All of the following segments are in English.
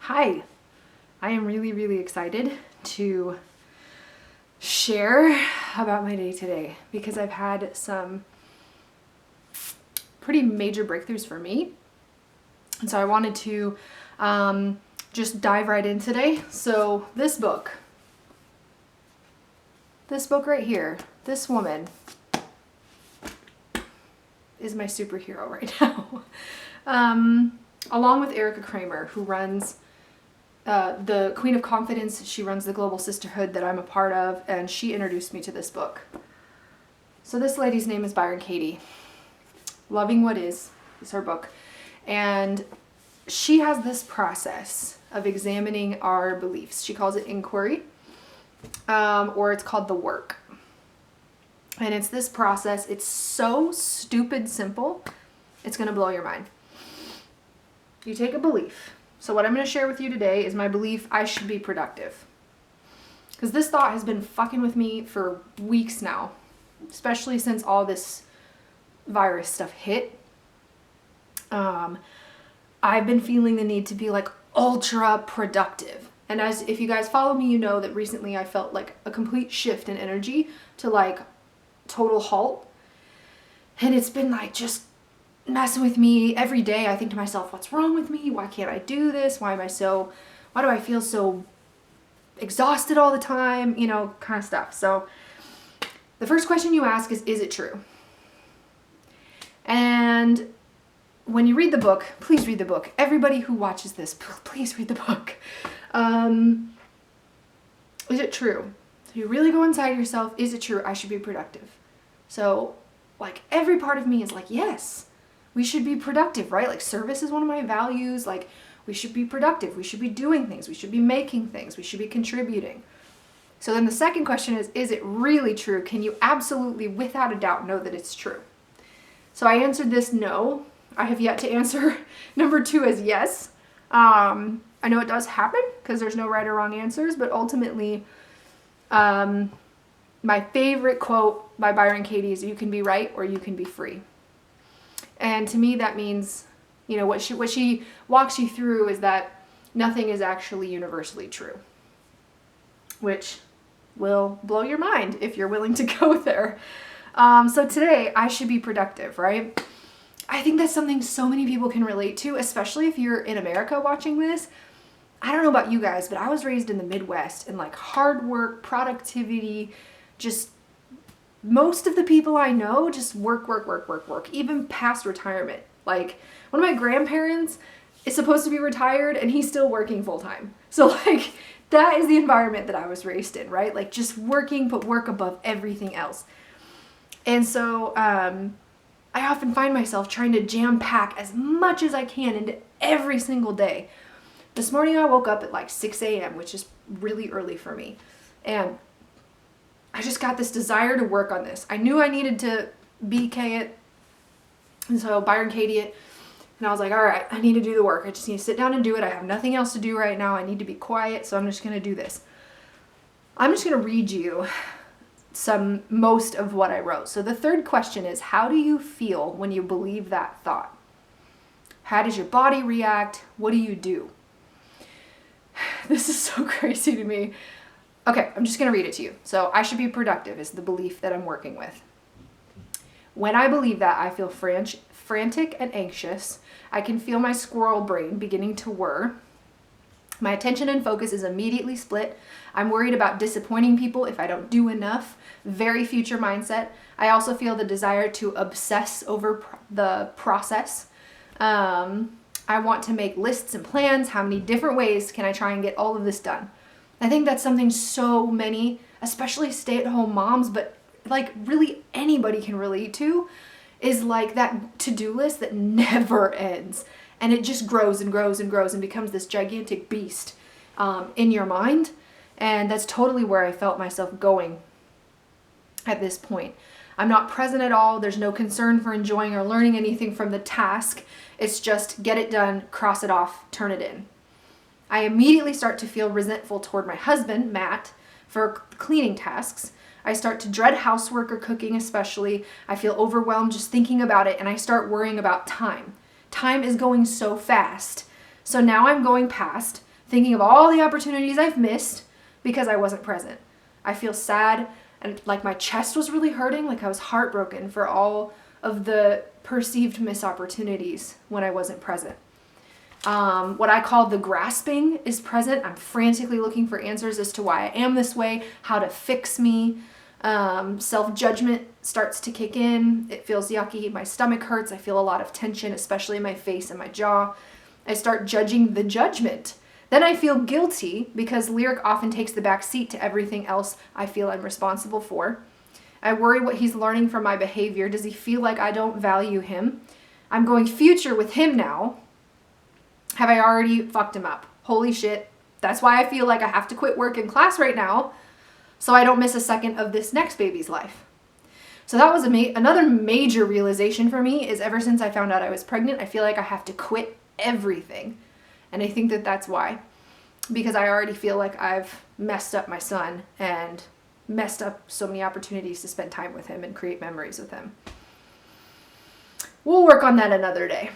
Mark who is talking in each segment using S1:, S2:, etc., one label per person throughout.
S1: Hi, I am really, really excited to share about my day today because I've had some pretty major breakthroughs for me. And so I wanted to just dive right in today. So this book right here, this woman is my superhero right now. Along with Erica Kramer, who runs the Queen of Confidence. She runs the Global Sisterhood that I'm a part of, and she introduced me to this book. So this lady's name is BYRON Katie. Loving What Is her book. And she has this process of examining our beliefs. She calls it inquiry, or it's called the work. And it's this process. It's so stupid simple. It's going to blow your mind. You take a belief. So what I'm going to share with you today is my belief I should be productive. Because this thought has been fucking with me for weeks now, especially since all this virus stuff hit. I've been feeling the need to be like ultra productive. And if you guys follow me, you know that recently I felt like a complete shift in energy to like total halt. And it's been like just messing with me every day. I think to myself, what's wrong with me? Why can't I do this? Why do I feel so exhausted all the time? You know, kind of stuff. So the first question you ask is it true? And when you read the book, please read the book. Everybody who watches this, please read the book. Is it true? So you really go inside yourself, is it true? I should be productive. So like every part of me is like, yes. We should be productive, right? Like service is one of my values. Like we should be productive. We should be doing things. We should be making things. We should be contributing. So then the second question is it really true? Can you absolutely, without a doubt, know that it's true? So I answered this no. I have yet to answer number 2 as yes. I know it does happen because there's no right or wrong answers, but ultimately, my favorite quote by BYRON Katie is, you can be right or you can be free. And to me, that means, you know, what she walks you through is that nothing is actually universally true, which will blow your mind if you're willing to go there. So today, I should be productive, right? I think that's something so many people can relate to, especially if you're in America watching this. I don't know about you guys, but I was raised in the Midwest, and like hard work, productivity, just most of the people I know just work, even past retirement. Like one of my grandparents is supposed to be retired and he's still working full time. So like that is the environment that I was raised in, right? Like just working, but work above everything else. And so I often find myself trying to jam pack as much as I can into every single day. This morning I woke up at like 6 a.m., which is really early for me. And I just got this desire to work on this. I knew I needed to BK it. And so BYRON Katie it. And I was like, all right, I need to do the work. I just need to sit down and do it. I have nothing else to do right now. I need to be quiet. So I'm just going to do this. I'm just going to read you most of what I wrote. So the third question is, how do you feel when you believe that thought? How does your body react? What do you do? This is so crazy to me. Okay, I'm just going to read it to you. So I should be productive is the belief that I'm working with. When I believe that, I feel frantic and anxious. I can feel my squirrel brain beginning to whir. My attention and focus is immediately split. I'm worried about disappointing people if I don't do enough. Very future mindset. I also feel the desire to obsess over the process. I want to make lists and plans. How many different ways can I try and get all of this done? I think that's something so many, especially stay-at-home moms, but like really anybody can relate to, is like that to-do list that never ends. And it just grows and grows and grows and becomes this gigantic beast in your mind. And that's totally where I felt myself going at this point. I'm not present at all. There's no concern for enjoying or learning anything from the task. It's just get it done, cross it off, turn it in. I immediately start to feel resentful toward my husband, Matt, for cleaning tasks. I start to dread housework or cooking especially. I feel overwhelmed just thinking about it, and I start worrying about time. Time is going so fast. So now I'm going past thinking of all the opportunities I've missed because I wasn't present. I feel sad and like my chest was really hurting, like I was heartbroken for all of the perceived missed opportunities when I wasn't present. What I call the grasping is present. I'm frantically looking for answers as to why I am this way, how to fix me. Self-judgment starts to kick in. It feels yucky. My stomach hurts. I feel a lot of tension, especially in my face and my jaw. I start judging the judgment. Then I feel guilty because Lyric often takes the back seat to everything else I feel I'm responsible for. I worry what he's learning from my behavior. Does he feel like I don't value him? I'm going future with him now. Have I already fucked him up? Holy shit. That's why I feel like I have to quit work and class right now so I don't miss a second of this next baby's life. So that was another major realization for me is ever since I found out I was pregnant, I feel like I have to quit everything. And I think that that's why. Because I already feel like I've messed up my son and messed up so many opportunities to spend time with him and create memories with him. We'll work on that another day.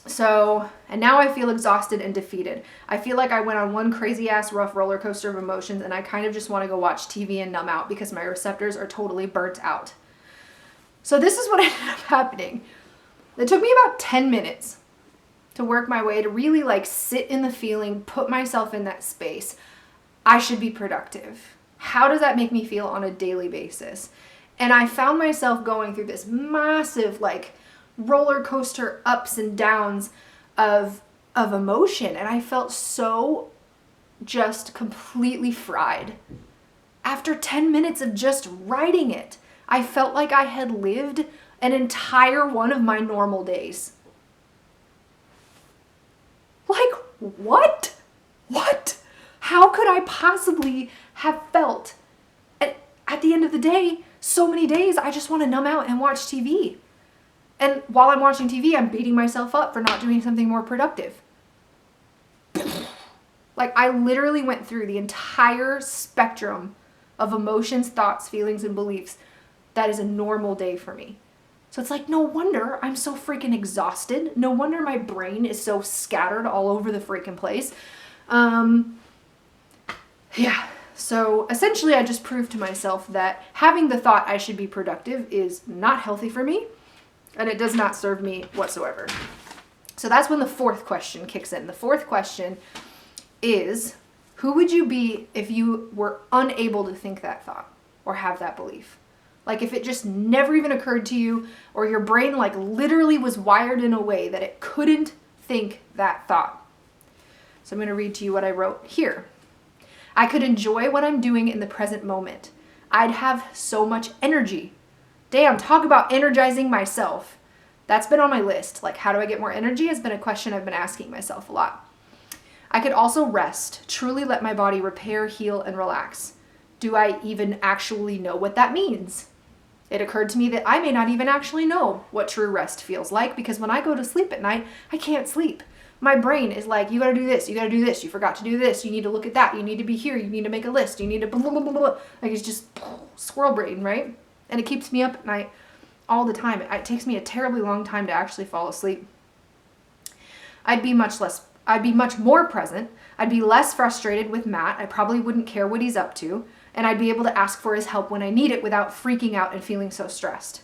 S1: So, and now I feel exhausted and defeated. I feel like I went on one crazy ass rough roller coaster of emotions and I kind of just want to go watch TV and numb out because my receptors are totally burnt out. So this is what ended up happening. It took me about 10 minutes to work my way to really like sit in the feeling, put myself in that space. I should be productive. How does that make me feel on a daily basis? And I found myself going through this massive like roller coaster ups and downs of emotion, and I felt so just completely fried. After 10 minutes of just writing it, I felt like I had lived an entire one of my normal days. Like, what? What? How could I possibly have felt? At the end of the day, so many days I just want to numb out and watch TV. And while I'm watching TV, I'm beating myself up for not doing something more productive. Like, I literally went through the entire spectrum of emotions, thoughts, feelings, and beliefs that is a normal day for me. So it's like, no wonder I'm so freaking exhausted. No wonder my brain is so scattered all over the freaking place. Yeah. So essentially, I just proved to myself that having the thought I should be productive is not healthy for me. And it does not serve me whatsoever. So that's when the fourth question kicks in. The fourth question is, who would you be if you were unable to think that thought or have that belief? Like if it just never even occurred to you, or your brain like literally was wired in a way that it couldn't think that thought. So I'm going to read to you what I wrote here. I could enjoy what I'm doing in the present moment. I'd have so much energy. Damn, talk about energizing myself. That's been on my list. Like, how do I get more energy has been a question I've been asking myself a lot. I could also rest, truly let my body repair, heal, and relax. Do I even actually know what that means? It occurred to me that I may not even actually know what true rest feels like, because when I go to sleep at night, I can't sleep. My brain is like, you gotta do this, you gotta do this, you forgot to do this, you need to look at that, you need to be here, you need to make a list, you need to blah, blah, blah, blah, blah. Like, it's just squirrel brain, right? And it keeps me up at night all the time. It takes me a terribly long time to actually fall asleep. I'd be much more present. I'd be less frustrated with Matt. I probably wouldn't care what he's up to. And I'd be able to ask for his help when I need it without freaking out and feeling so stressed.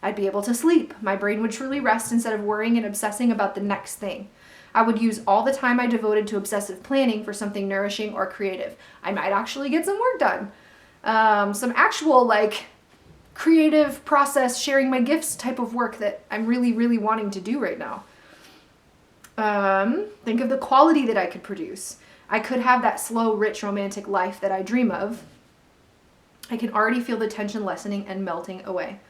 S1: I'd be able to sleep. My brain would truly rest instead of worrying and obsessing about the next thing. I would use all the time I devoted to obsessive planning for something nourishing or creative. I might actually get some work done. Some actual like creative process, sharing my gifts type of work that I'm really, really wanting to do right now. Think of the quality that I could produce. I could have that slow, rich, romantic life that I dream of. I can already feel the tension lessening and melting away.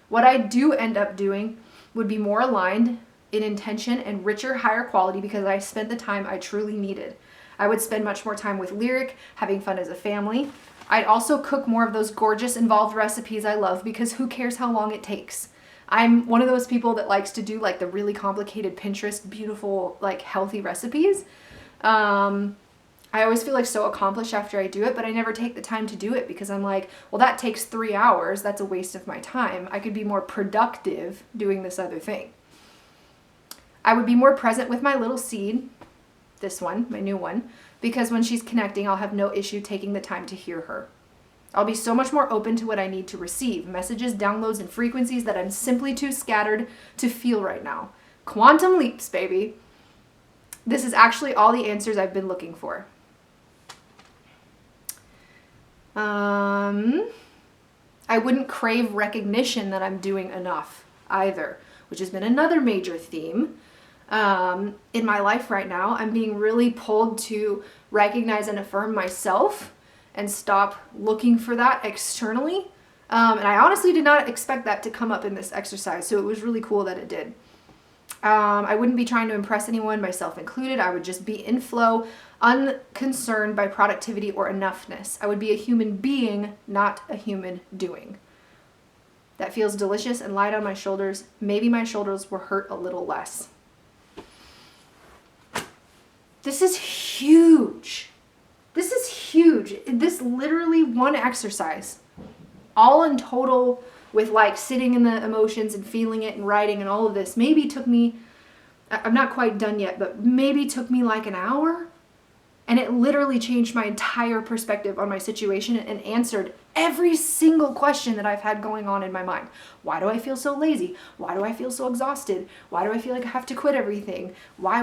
S1: What I do end up doing would be more aligned in intention and richer, higher quality because I spent the time I truly needed. I would spend much more time with Lyric, having fun as a family. I'd also cook more of those gorgeous, involved recipes I love because who cares how long it takes? I'm one of those people that likes to do like the really complicated Pinterest, beautiful, like healthy recipes. I always feel like so accomplished after I do it, but I never take the time to do it because I'm like, well, that takes 3 hours. That's a waste of my time. I could be more productive doing this other thing. I would be more present with my little seed. this one, my new one, because when she's connecting, I'll have no issue taking the time to hear her. I'll be so much more open to what I need to receive, messages, downloads, and frequencies that I'm simply too scattered to feel right now. Quantum leaps, baby. This is actually all the answers I've been looking for. I wouldn't crave recognition that I'm doing enough either, which has been another major theme. In my life right now, I'm being really pulled to recognize and affirm myself and stop looking for that externally. And I honestly did not expect that to come up in this exercise, so it was really cool that it did. I wouldn't be trying to impress anyone, myself included. I would just be in flow, unconcerned by productivity or enoughness. I would be a human being, not a human doing. That feels delicious and light on my shoulders. Maybe my shoulders will hurt a little less. This is huge. This is huge. This literally one exercise, all in total with like sitting in the emotions and feeling it and writing and all of this, maybe took me, I'm not quite done yet, but maybe took me like an hour. And it literally changed my entire perspective on my situation and answered every single question that I've had going on in my mind. Why do I feel so lazy? Why do I feel so exhausted? Why do I feel like I have to quit everything? Why?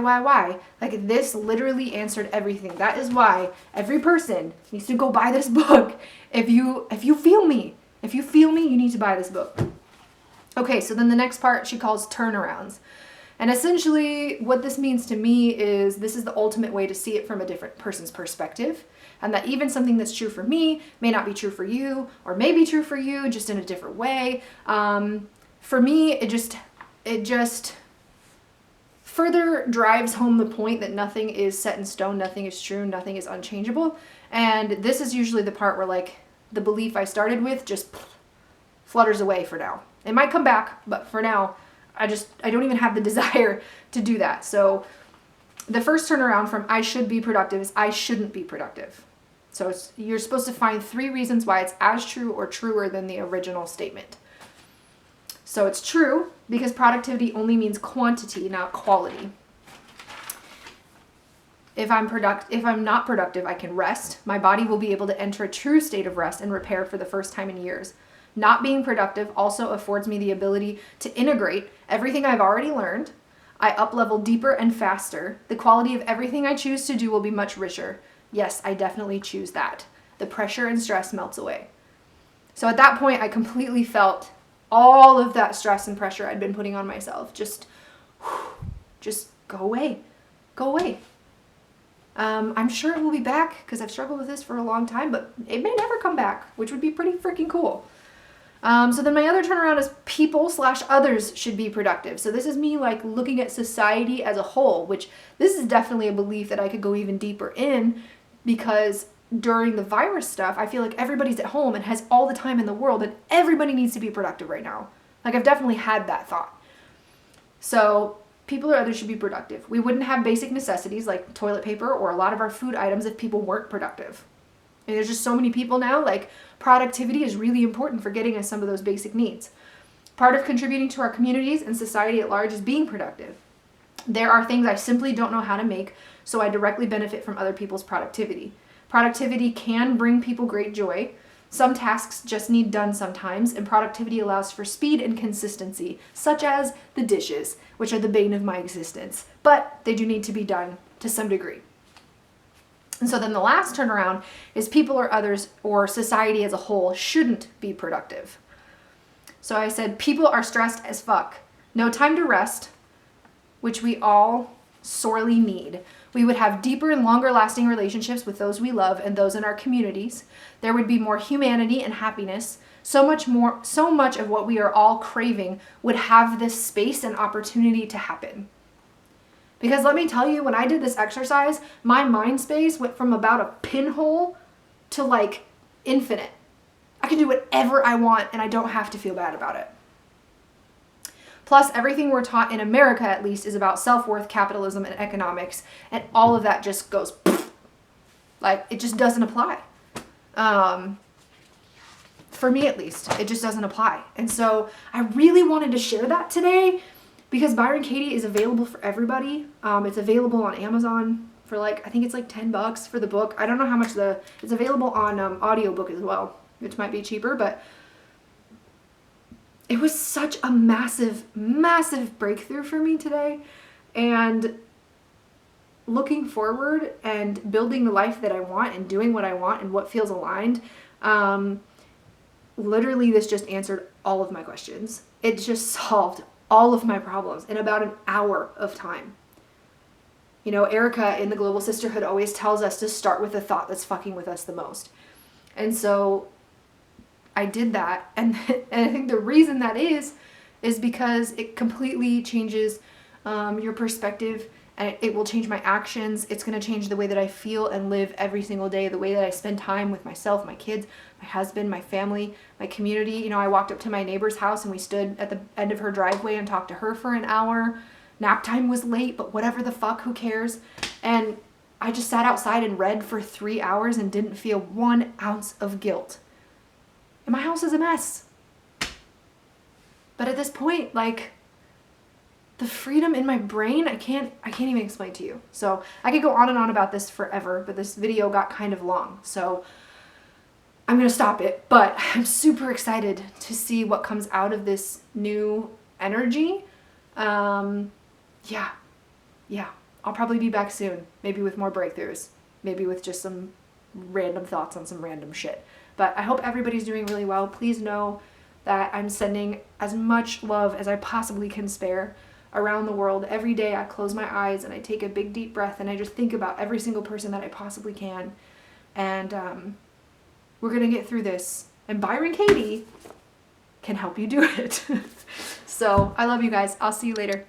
S1: Like this literally answered everything. That is why every person needs to go buy this book. If you feel me, you need to buy this book. Okay, so then the next part she calls turnarounds. And essentially what this means to me is this is the ultimate way to see it from a different person's perspective. And that even something that's true for me may not be true for you, or may be true for you just in a different way. For me, it just further drives home the point that nothing is set in stone, nothing is true, nothing is unchangeable. And this is usually the part where like the belief I started with just flutters away for now. It might come back, but for now, I don't even have the desire to do that. So the first turnaround from I should be productive is I shouldn't be productive. So you're supposed to find 3 reasons why it's as true or truer than the original statement. So it's true because productivity only means quantity, not quality. If I'm not productive, I can rest. My body will be able to enter a true state of rest and repair for the first time in years. Not being productive also affords me the ability to integrate everything I've already learned. I up-level deeper and faster. The quality of everything I choose to do will be much richer. Yes, I definitely choose that. The pressure and stress melts away. So at that point, I completely felt all of that stress and pressure I'd been putting on myself. Just go away. Go away. I'm sure it will be back because I've struggled with this for a long time, but it may never come back, which would be pretty freaking cool. So then my other turnaround is people/others should be productive. So this is me like looking at society as a whole, which this is definitely a belief that I could go even deeper in because during the virus stuff, I feel like everybody's at home and has all the time in the world and everybody needs to be productive right now. Like I've definitely had that thought. So people or others should be productive. We wouldn't have basic necessities like toilet paper or a lot of our food items if people weren't productive. And there's just so many people now, like productivity is really important for getting us some of those basic needs. Part of contributing to our communities and society at large is being productive. There are things I simply don't know how to make, so I directly benefit from other people's productivity. Productivity can bring people great joy. Some tasks just need done sometimes, and productivity allows for speed and consistency, such as the dishes, which are the bane of my existence. But they do need to be done to some degree. And so then the last turnaround is people or others or society as a whole shouldn't be productive. So I said people are stressed as fuck. No time to rest, which we all sorely need. We would have deeper and longer lasting relationships with those we love and those in our communities. There would be more humanity and happiness. So much of what we are all craving would have this space and opportunity to happen. Because let me tell you, when I did this exercise, my mind space went from about a pinhole to like infinite. I can do whatever I want and I don't have to feel bad about it. Plus, everything we're taught in America, at least, is about self-worth, capitalism, and economics. And all of that just goes, like, it just doesn't apply. For me, at least, it just doesn't apply. And so I really wanted to share that today because BYRON Katie is available for everybody. It's available on Amazon for like, I think it's like $10 for the book. I don't know how much it's available on audiobook as well, which might be cheaper, but it was such a massive, massive breakthrough for me today. And looking forward and building the life that I want and doing what I want and what feels aligned, literally this just answered all of my questions. It just solved all of my problems in about an hour of time. You know, Erica in the Global Sisterhood always tells us to start with the thought that's fucking with us the most. And so I did that. And I think the reason that is because it completely changes your perspective, and it will change my actions. It's going to change the way that I feel and live every single day, the way that I spend time with myself, my kids, my husband, my family, my community. You know, I walked up to my neighbor's house and we stood at the end of her driveway and talked to her for an hour. Nap time was late, but whatever the fuck, who cares? And I just sat outside and read for 3 hours and didn't feel 1 ounce of guilt. And my house is a mess. But at this point, like, the freedom in my brain, I can't even explain to you. So I could go on and on about this forever, but this video got kind of long. So I'm going to stop it, but I'm super excited to see what comes out of this new energy. Yeah, I'll probably be back soon, maybe with more breakthroughs, maybe with just some random thoughts on some random shit. But I hope everybody's doing really well. Please know that I'm sending as much love as I possibly can spare around the world. Every day I close my eyes and I take a big deep breath and I just think about every single person that I possibly can. And we're going to get through this. And BYRON Katie can help you do it. So I love you guys. I'll see you later.